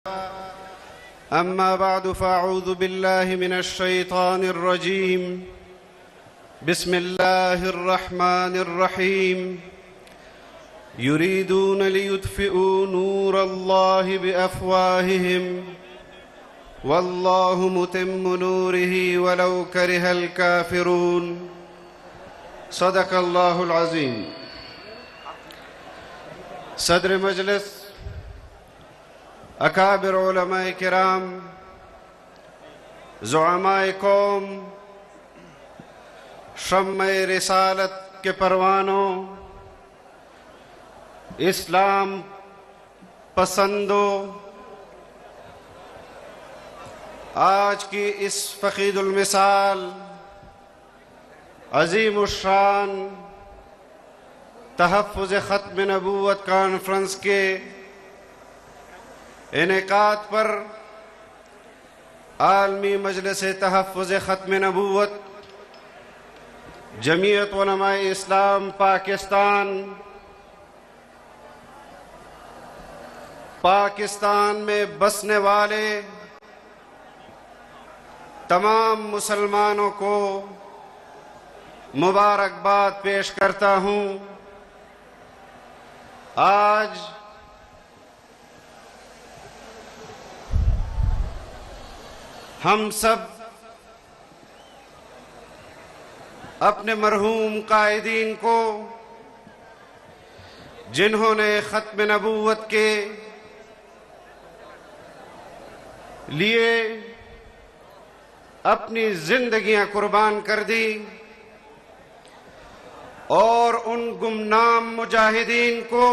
أما بعد فأعوذ بالله من الشيطان الرجيم. بسم الله الرحمن الرحيم. يريدون ليطفئوا نور الله بأفواههم والله متم نوره ولو كره الكافرون. صدق الله العظيم. صدر مجلس، اکابر علماء کرام، زعماء قوم، شمع رسالت کے پروانوں، اسلام پسندوں، آج کی اس فقید المثال عظیم الشان تحفظ ختم نبوت کانفرنس کے انعقاد پر عالمی مجلس تحفظ ختم نبوت، جمعیت علماء اسلام پاکستان میں بسنے والے تمام مسلمانوں کو مبارکباد پیش کرتا ہوں۔ آج ہم سب اپنے مرحوم قائدین کو، جنہوں نے ختم نبوت کے لیے اپنی زندگیاں قربان کر دی، اور ان گمنام مجاہدین کو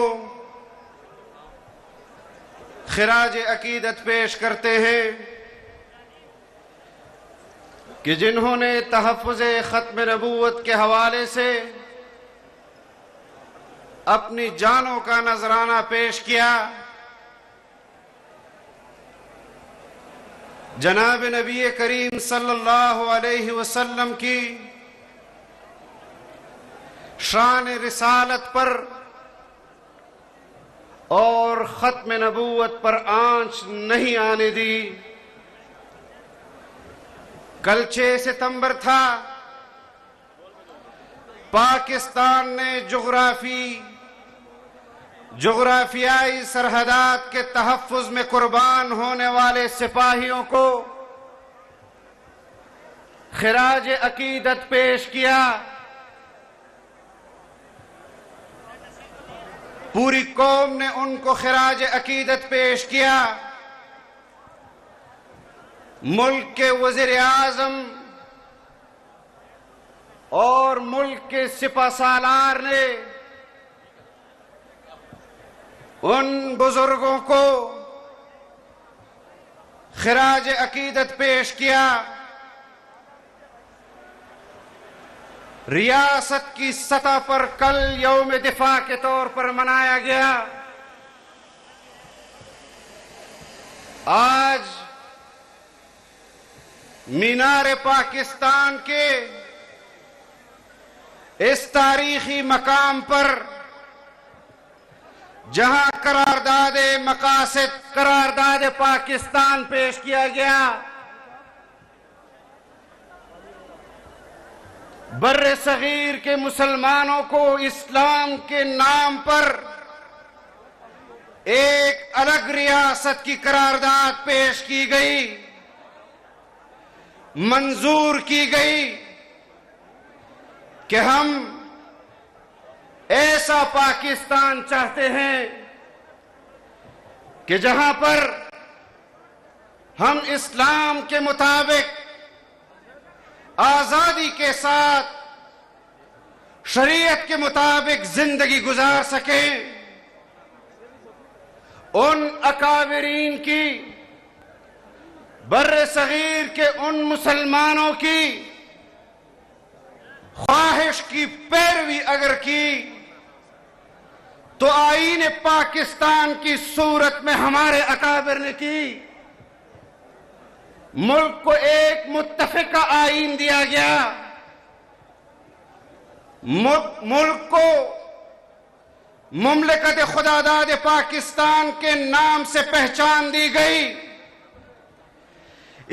خراج عقیدت پیش کرتے ہیں کہ جنہوں نے تحفظ ختم نبوت کے حوالے سے اپنی جانوں کا نذرانہ پیش کیا۔ جناب نبی کریم صلی اللہ علیہ وسلم کی شان رسالت پر اور ختم نبوت پر آنچ نہیں آنے دی۔ کل 6 ستمبر تھا، پاکستان نے جغرافیائی سرحدات کے تحفظ میں قربان ہونے والے سپاہیوں کو خراج عقیدت پیش کیا۔ پوری قوم نے ان کو خراج عقیدت پیش کیا۔ ملک کے وزیر اعظم اور ملک کے سپہ سالار نے ان بزرگوں کو خراج عقیدت پیش کیا۔ ریاست کی سطح پر کل یوم دفاع کے طور پر منایا گیا۔ آج مینار پاکستان کے اس تاریخی مقام پر، جہاں قرارداد مقاصد، قرارداد پاکستان پیش کیا گیا، بر صغیر کے مسلمانوں کو اسلام کے نام پر ایک الگ ریاست کی قرارداد پیش کی گئی، منظور کی گئی کہ ہم ایسا پاکستان چاہتے ہیں کہ جہاں پر ہم اسلام کے مطابق آزادی کے ساتھ شریعت کے مطابق زندگی گزار سکیں۔ ان اکابرین کی، بر صغیر کے ان مسلمانوں کی خواہش کی پیروی اگر کی تو آئین پاکستان کی صورت میں ہمارے اکابر نے کی۔ ملک کو ایک متفقہ آئین دیا گیا، ملک کو مملکت خداداد پاکستان کے نام سے پہچان دی گئی،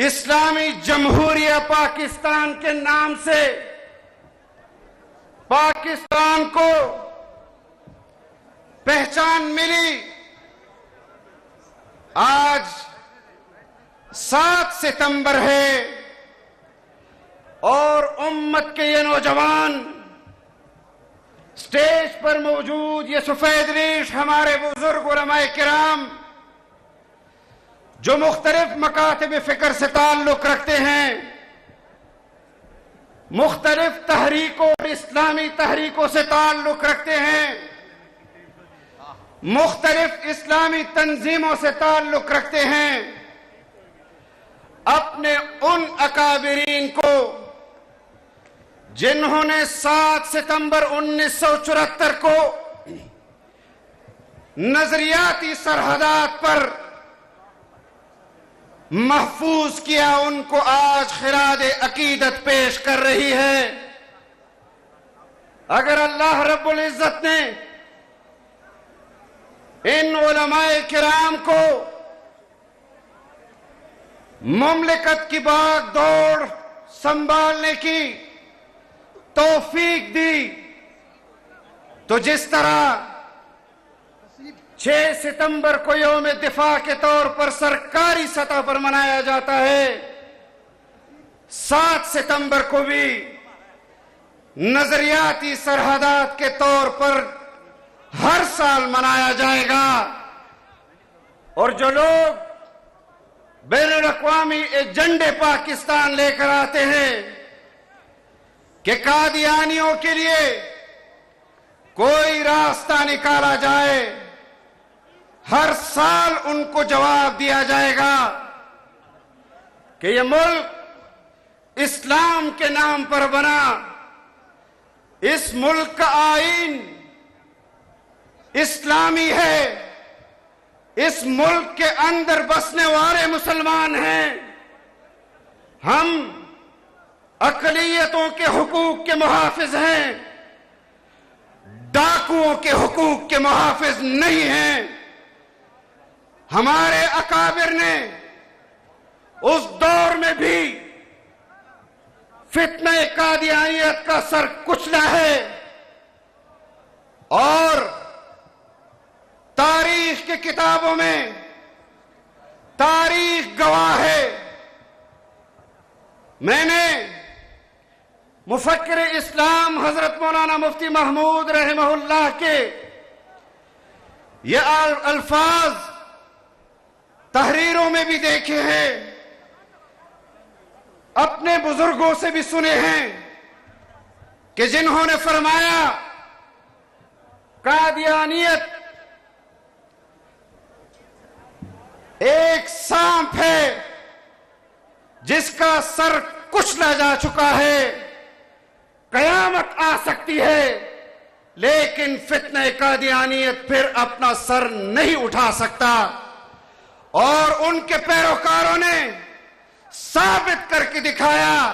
اسلامی جمہوریہ پاکستان کے نام سے پاکستان کو پہچان ملی۔ آج 7 ستمبر ہے اور امت کے یہ نوجوان سٹیج پر موجود، یہ سفید ریش ہمارے بزرگ علماء کرام جو مختلف مکاتب فکر سے تعلق رکھتے ہیں، مختلف تحریکوں اور اسلامی تحریکوں سے تعلق رکھتے ہیں، مختلف اسلامی تنظیموں سے تعلق رکھتے ہیں، اپنے ان اکابرین کو جنہوں نے 7 ستمبر 1974 کو نظریاتی سرحدات پر محفوظ کیا، ان کو آج خراج عقیدت پیش کر رہی ہے۔ اگر اللہ رب العزت نے ان علماء کرام کو مملکت کی باغ دوڑ سنبھالنے کی توفیق دی، تو جس طرح 6 ستمبر کو یوم دفاع کے طور پر سرکاری سطح پر منایا جاتا ہے، 7 ستمبر کو بھی نظریاتی سرحدات کے طور پر ہر سال منایا جائے گا۔ اور جو لوگ بین الاقوامی ایجنڈے پاکستان لے کر آتے ہیں کہ قادیانیوں کے لیے کوئی راستہ نکالا جائے، ہر سال ان کو جواب دیا جائے گا کہ یہ ملک اسلام کے نام پر بنا، اس ملک کا آئین اسلامی ہے، اس ملک کے اندر بسنے والے مسلمان ہیں، ہم اقلیتوں کے حقوق کے محافظ ہیں، ڈاکوؤں کے حقوق کے محافظ نہیں ہیں۔ ہمارے اکابر نے اس دور میں بھی فتنہ قادیانیت کا سر کچلا ہے، اور تاریخ کی کتابوں میں تاریخ گواہ ہے۔ میں نے مفکر اسلام حضرت مولانا مفتی محمود رحمہ اللہ کے یہ الفاظ تحریروں میں بھی دیکھے ہیں، اپنے بزرگوں سے بھی سنے ہیں، کہ جنہوں نے فرمایا قادیانیت ایک سانپ ہے جس کا سر کچلا جا چکا ہے، قیامت آ سکتی ہے لیکن فتنہ قادیانیت پھر اپنا سر نہیں اٹھا سکتا۔ اور ان کے پیروکاروں نے ثابت کر کے دکھایا۔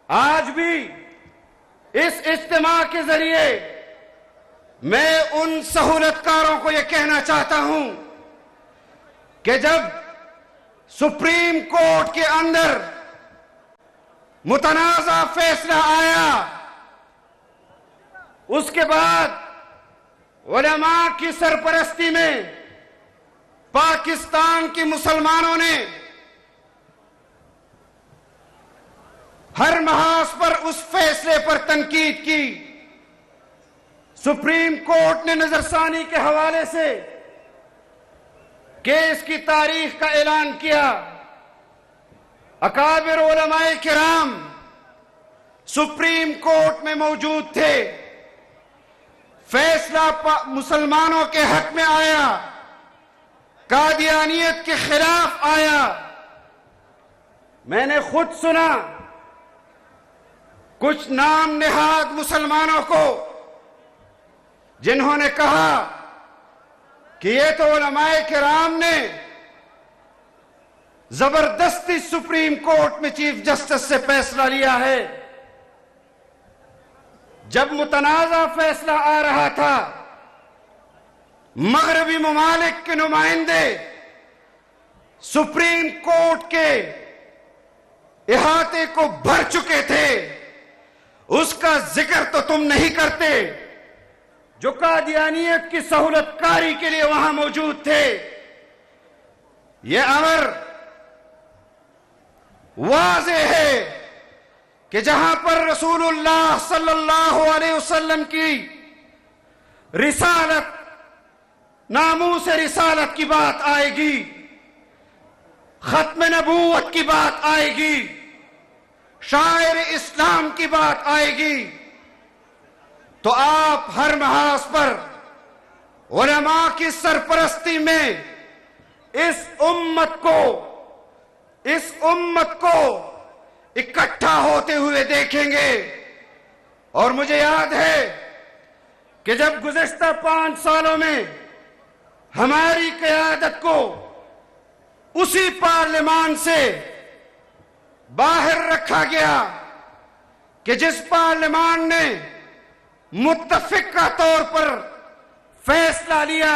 آج بھی اس اجتماع کے ذریعے میں ان سہولت کاروں کو یہ کہنا چاہتا ہوں کہ جب سپریم کورٹ کے اندر متنازع فیصلہ آیا، اس کے بعد علماء کی سرپرستی میں پاکستان کے مسلمانوں نے ہر محاذ پر اس فیصلے پر تنقید کی۔ سپریم کورٹ نے نظر ثانی کے حوالے سے کیس کی تاریخ کا اعلان کیا۔ اکابر علماء کرام سپریم کورٹ میں موجود تھے، فیصلہ مسلمانوں کے حق میں آیا، قادیانیت کے خلاف آیا۔ میں نے خود سنا کچھ نام نہاد مسلمانوں کو جنہوں نے کہا کہ یہ تو علماء کرام نے زبردستی سپریم کورٹ میں چیف جسٹس سے فیصلہ لیا ہے۔ جب متنازع فیصلہ آ رہا تھا مغربی ممالک کے نمائندے سپریم کورٹ کے احاطے کو بھر چکے تھے، اس کا ذکر تو تم نہیں کرتے۔ جو قادیانیت کی سہولت کاری کے لیے وہاں موجود تھے، یہ امر واضح ہے کہ جہاں پر رسول اللہ صلی اللہ علیہ وسلم کی رسالت، ناموس رسالت کی بات آئے گی، ختم نبوت کی بات آئے گی، شاعر اسلام کی بات آئے گی، تو آپ ہر محاذ پر علماء کی سرپرستی میں اس امت کو اکٹھا ہوتے ہوئے دیکھیں گے۔ اور مجھے یاد ہے کہ جب گزشتہ 5 سالوں میں ہماری قیادت کو اسی پارلیمان سے باہر رکھا گیا کہ جس پارلیمان نے متفقہ طور پر فیصلہ لیا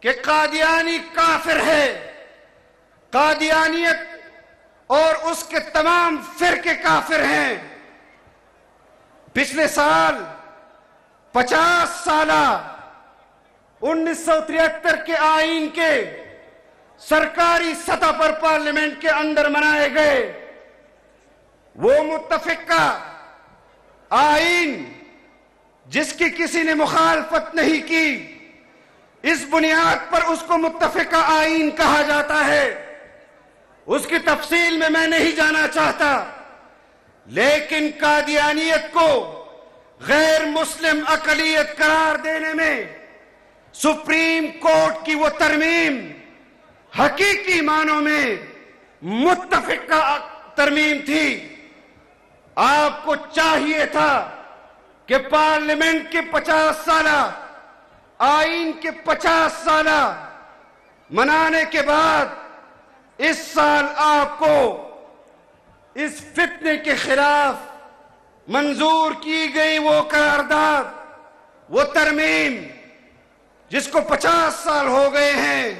کہ قادیانی کافر ہے، قادیانیت اور اس کے تمام فرقے کافر ہیں۔ پچھلے سال 50 سالہ 1973 کے آئین کے سرکاری سطح پر پارلیمنٹ کے اندر منائے گئے وہ متفقہ آئین، جس کی کسی نے مخالفت نہیں کی، اس بنیاد پر اس کو متفقہ آئین کہا جاتا ہے۔ اس کی تفصیل میں نہیں جانا چاہتا، لیکن قادیانیت کو غیر مسلم اقلیت قرار دینے میں سپریم کورٹ کی وہ ترمیم حقیقی معنوں میں متفقہ ترمیم تھی۔ آپ کو چاہیے تھا کہ پارلیمنٹ کے 50 سالہ آئین کے 50 سالہ منانے کے بعد اس سال آپ کو اس فتنے کے خلاف منظور کی گئی وہ قرارداد، وہ ترمیم جس کو 50 سال ہو گئے ہیں،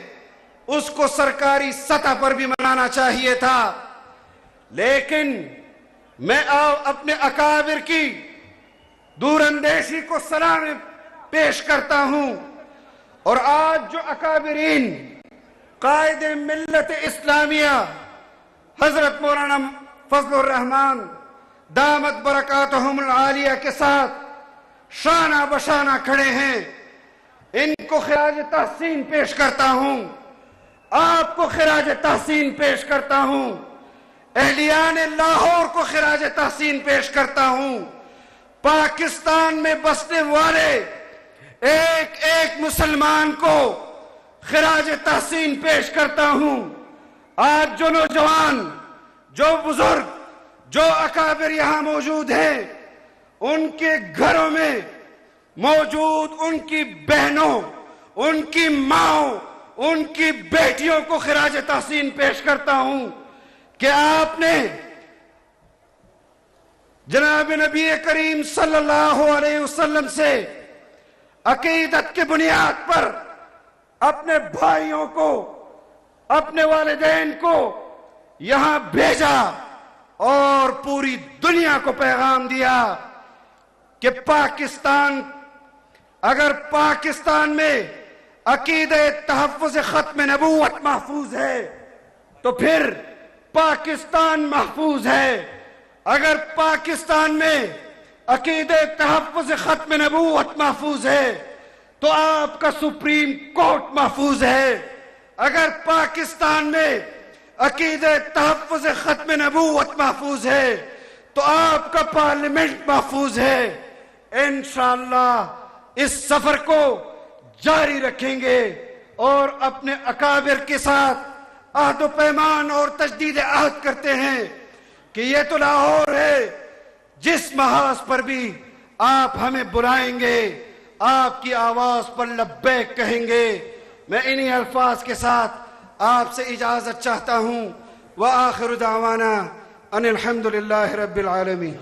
اس کو سرکاری سطح پر بھی منانا چاہیے تھا۔ لیکن میں اپنے اکابر کی دور اندیشی کو سلام پیش کرتا ہوں، اور آج جو اکابرین قائد ملت اسلامیہ حضرت مولانا فضل الرحمان دامت برکاتہم العالیہ کے ساتھ شانہ بشانہ کھڑے ہیں، ان کو خراج تحسین پیش کرتا ہوں، آپ کو خراج تحسین پیش کرتا ہوں، اہلیان لاہور کو خراج تحسین پیش کرتا ہوں، پاکستان میں بسنے والے ایک ایک مسلمان کو خراج تحسین پیش کرتا ہوں۔ آج جو نوجوان، جو بزرگ، جو اکابر یہاں موجود ہیں، ان کے گھروں میں موجود ان کی بہنوں، ان کی ماؤں، ان کی بیٹیوں کو خراج تحسین پیش کرتا ہوں کہ آپ نے جناب نبی کریم صلی اللہ علیہ وسلم سے عقیدت کی بنیاد پر اپنے بھائیوں کو، اپنے والدین کو یہاں بھیجا اور پوری دنیا کو پیغام دیا کہ اگر پاکستان میں عقیدہ تحفظ ختم نبوت محفوظ ہے تو پھر پاکستان محفوظ ہے، اگر پاکستان میں عقیدہ تحفظ ختم نبوت محفوظ ہے تو آپ کا سپریم کورٹ محفوظ ہے، اگر پاکستان میں عقیدہ تحفظ ختم نبوت محفوظ ہے تو آپ کا پارلیمنٹ محفوظ ہے۔ انشاءاللہ اس سفر کو جاری رکھیں گے اور اپنے اکابر کے ساتھ عہد و پیمان اور تجدید عہد کرتے ہیں کہ یہ تو لاہور ہے، جس محاذ پر بھی آپ ہمیں بلائیں گے، آپ کی آواز پر لبیک کہیں گے۔ میں انہی الفاظ کے ساتھ آپ سے اجازت چاہتا ہوں۔ وآخر دعوانا ان الحمد للہ رب العالمین۔